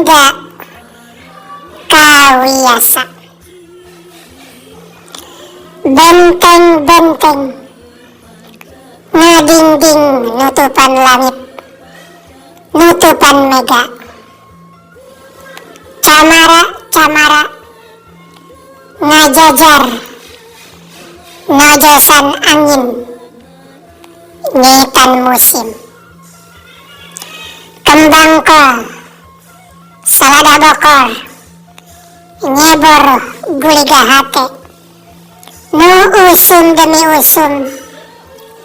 hingga kawiasa. Benteng-benteng ngadingding nutupan langit, nutupan mega. Camara-camara ngajajar nojosan angin, nyitan musim. Kembang kol salada bokor nyebor guliga hate, nu usum demi usum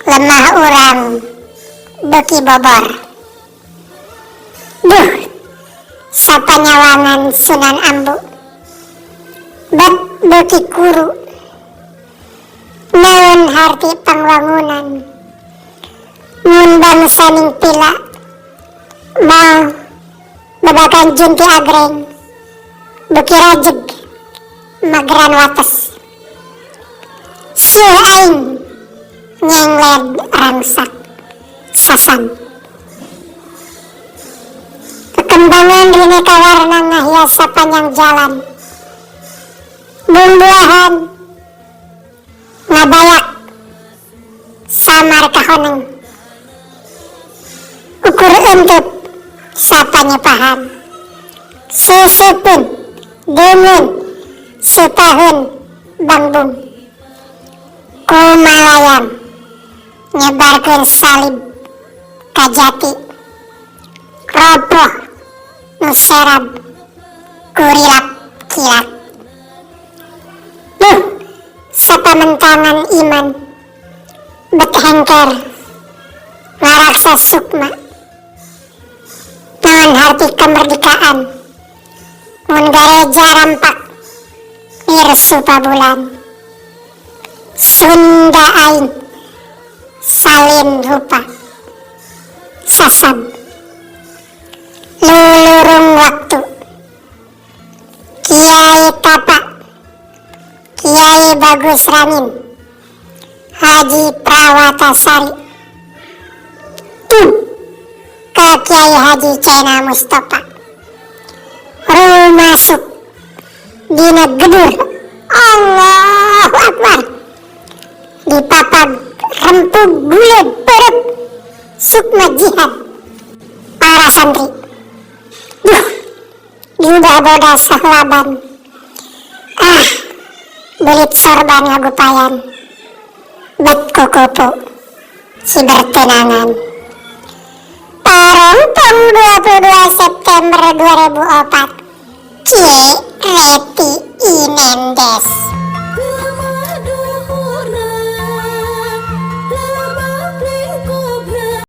lemah urang beki bobor. Duh, sapanyawangan Sunan Ambu bat beki kuru, naon harti pangwangunan mun bangsa ning pila mau babakan junti agreng beki rajeg mageran wates. Sieu aing nyengled rangsak sasan. Kekembangan rine kawarna ngahias sapanjang jalan, bumbuahan ngabayak samar kahoneng, ukur entut sapanyepahan, susupun dengan setahun bangbung, kumalayam nyebarkeun salib kajati, roboh nu serab kurilap kilat. Duh, sapamentangan iman bet hengker ngaraksa sukma, naon harti kemerdekaan mun gareja rampak nirsu pabulan. Sunda aing salin rupa sasab lulurung waktu. Kiai Tapa, Kiai Bagus Ramin, Haji Prawatasari, ke Kiai Haji Cena Mustafa, masuk dina gedur Allahu Akbar, dipapag rempug bulet perut sukma jihad para santri. Duh, diudah boda sahlaban, belit sorban ngagupayan, bet kukupu si bertenangan. Parongpong 22 September 2004, Cie Ret